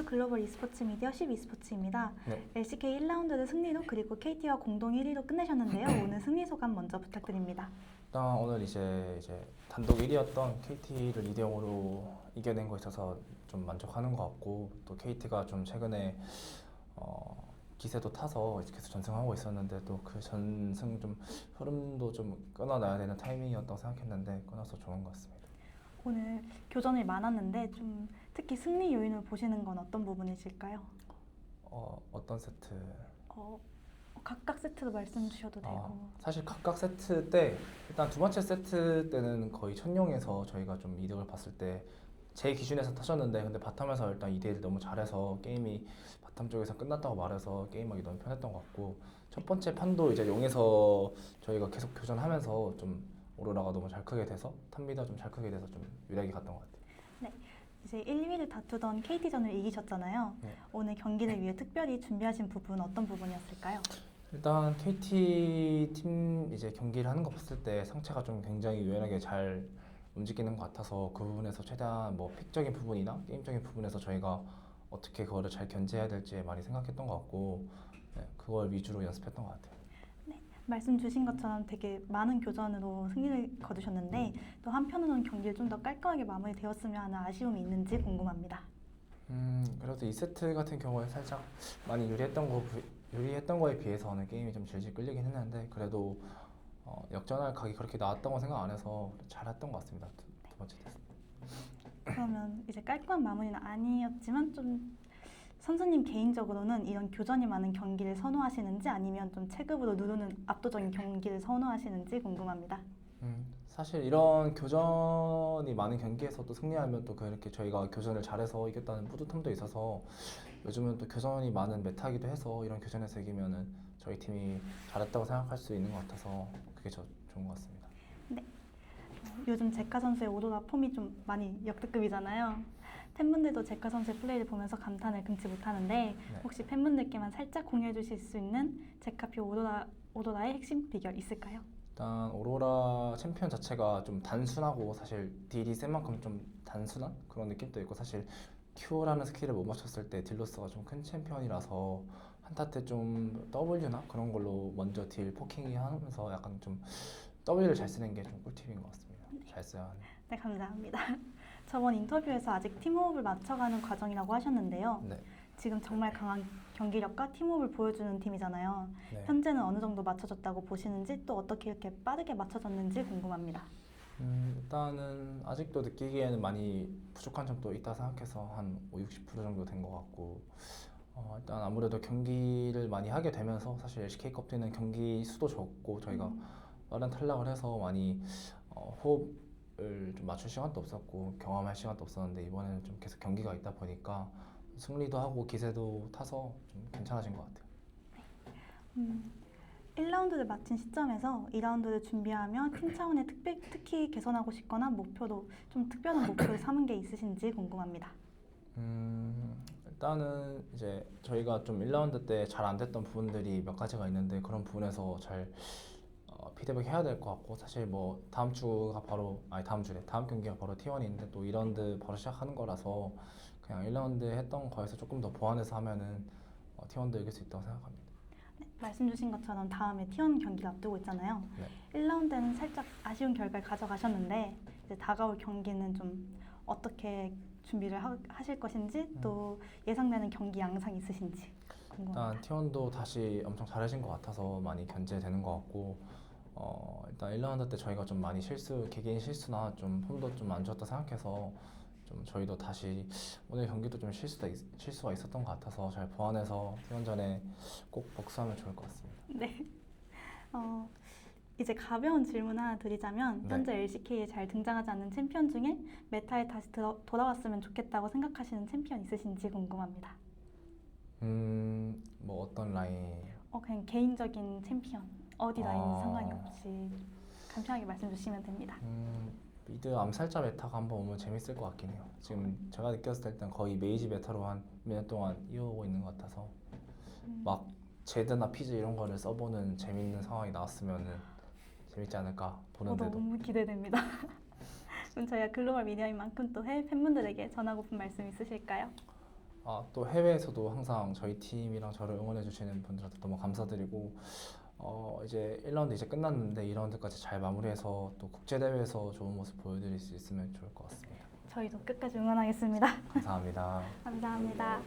글로벌 e스포츠 미디어 12스포츠입니다. 네. LCK 1라운드를 승리로 그리고 KT와 공동 1위로 끝내셨는데요. 오늘 승리 소감 먼저 부탁드립니다. 일단 오늘 이제 단독 1위였던 KT를 2대 0으로 이겨낸 거에 있어서 좀 만족하는 것 같고, 또 KT가 좀 최근에 기세도 타서 계속 전승하고 있었는데, 또 그 전승 좀 흐름도 좀 끊어놔야 되는 타이밍이었다고 생각했는데 끊어서 좋은 것 같습니다. 오늘 교전이 많았는데 좀 특히 승리 요인을 보시는 건 어떤 부분이실까요? 어떤 세트? 각각 세트도 말씀 주셔도 되고. 사실 각각 세트 때 일단 두 번째 세트 때는 거의 천룡에서 저희가 좀 이득을 봤을 때 제 기준에서 타셨는데, 근데 바텀에서 일단 2대1 너무 잘해서 게임이 바텀 쪽에서 끝났다고 말해서 게임하기 너무 편했던 것 같고, 첫 번째 판도 이제 용에서 저희가 계속 교전하면서 좀 오로라가 너무 잘 크게 돼서 탑미더 좀 잘 크게 돼서 좀 유리하게 갔던 것 같아요. 네, 이제 1, 2위를 다투던 KT전을 이기셨잖아요. 네. 오늘 경기를 위해 특별히 준비하신 부분 어떤 부분이었을까요? 일단 KT 팀 이제 경기를 하는 거 봤을 때 상체가 좀 굉장히 유연하게 잘 움직이는 것 같아서, 그 부분에서 최대한 뭐 픽적인 부분이나 게임적인 부분에서 저희가 어떻게 그거를 잘 견제해야 될지 많이 생각했던 것 같고, 네, 그걸 위주로 연습했던 것 같아요. 네, 말씀 주신 것처럼 되게 많은 교전으로 승리를 거두셨는데 또 한편으로는 경기를 좀 더 깔끔하게 마무리되었으면 하는 아쉬움이 있는지 궁금합니다. 그래도 2세트 같은 경우에 살짝 많이 유리했던 거에 비해서는 게임이 좀 질질 끌리긴 했는데, 그래도 역전할 각이 그렇게 나왔다고 생각 안 해서 잘했던 것 같습니다. 두 번째 테스트. 그러면 이제 깔끔한 마무리는 아니었지만 좀 선수님 개인적으로는 이런 교전이 많은 경기를 선호하시는지 아니면 좀 체급으로 누르는 압도적인 경기를 선호하시는지 궁금합니다. 사실 이런 교전이 많은 경기에서 또 승리하면 또 그렇게 저희가 교전을 잘해서 이겼다는 뿌듯함도 있어서, 요즘은 또 교전이 많은 메타기도 해서 이런 교전에서 이기면은 저희 팀이 잘했다고 생각할 수 있는 것 같아서 그게 좋은 것 같습니다. 네, 요즘 제카 선수의 오로라 폼이 좀 많이 역대급이잖아요. 팬분들도 제카 선수의 플레이를 보면서 감탄을 금치 못하는데 혹시 팬분들께만 살짝 공유해 주실 수 있는 제카표 오로라의 핵심 비결 있을까요? 일단 오로라 챔피언 자체가 좀 단순하고, 사실 딜이 센 만큼 좀 단순한 그런 느낌도 있고, 사실 Q라는 스킬을 못 맞췄을 때 딜로스가 좀 큰 챔피언이라서 한타 때 좀 W나 그런 걸로 먼저 딜 포킹이 하면서 약간 좀 W를 잘 쓰는 게 좀 꿀팁인 것 같습니다. 잘 써야 하는. 네, 감사합니다. 저번 인터뷰에서 아직 팀워크를 맞춰가는 과정이라고 하셨는데요. 네. 지금 정말 강한 경기력과 팀워크를 보여주는 팀이잖아요. 네. 현재는 어느 정도 맞춰졌다고 보시는지 또 어떻게 이렇게 빠르게 맞춰졌는지 궁금합니다. 일단은 아직도 느끼기에는 많이 부족한 점도 있다 생각해서 한 50, 60% 정도 된 것 같고, 일단 아무래도 경기를 많이 하게 되면서 사실 LCK컵 때는 경기 수도 적고 저희가 빠른 탈락을 해서 많이 호흡을 좀 맞출 시간도 없었고 경험할 시간도 없었는데, 이번에는 좀 계속 경기가 있다 보니까 승리도 하고 기세도 타서 좀 괜찮아진 것 같아요. 1라운드를 마친 시점에서 2라운드를 준비하며 팀 차원의 특히 개선하고 싶거나 목표도 좀 특별한 목표를 삼은 게 있으신지 궁금합니다. 일단은 이제 저희가 좀 1라운드 때 잘 안 됐던 부분들이 몇 가지가 있는데, 그런 부분에서 잘 피드백 해야 될 것 같고, 사실 뭐 다음 경기가 바로 T1인데 또 2라운드 바로 시작하는 거라서 그냥 1라운드 했던 거에서 조금 더 보완해서 하면은 T1도 이길 수 있다고 생각합니다. 네, 말씀 주신 것처럼 다음에 T1 경기를 앞두고 있잖아요. 네. 1라운드는 살짝 아쉬운 결과를 가져가셨는데 이제 다가올 경기는 좀 어떻게 준비를 하실 것인지 또 예상되는 경기 양상 있으신지 궁금합니다. 일단 T1도 다시 엄청 잘해진 것 같아서 많이 견제되는 것 같고, 일단 1라운드 때 저희가 좀 많이 개개인 실수나 좀 폼도 좀 안 좋았다 생각해서 좀 저희도 다시 오늘 경기도 좀 실수가 있었던 것 같아서 잘 보완해서 T1전에 꼭 복수하면 좋을 것 같습니다. 네. 이제 가벼운 질문 하나 드리자면 네. 현재 LCK에 잘 등장하지 않는 챔피언 중에 메타에 다시 돌아왔으면 좋겠다고 생각하시는 챔피언 있으신지 궁금합니다. 뭐 어떤 라인? 그냥 개인적인 챔피언 어디 라인 상관이 아. 없이 간편하게 말씀 주시면 됩니다. 미드 암살자 메타가 한번 오면 재밌을 것 같긴 해요. 지금 제가 느꼈을 때 일단 거의 메이지 메타로 한 몇 년 동안 이어오고 있는 것 같아서 막 제드나 피즈 이런 거를 써보는 재밌는 상황이 나왔으면은 재밌지 않을까 보는데도. 너무 기대됩니다. 그럼 저희가 글로벌 미디어인 만큼 또 해외 팬분들에게 전하고픈 말씀 있으실까요? 또 해외에서도 항상 저희 팀이랑 저를 응원해 주시는 분들한테 너무 감사드리고 이제 1라운드 이제 끝났는데 2라운드까지 잘 마무리해서 또 국제 대회에서 좋은 모습 보여드릴 수 있으면 좋을 것 같습니다. 저희도 끝까지 응원하겠습니다. 감사합니다. 감사합니다.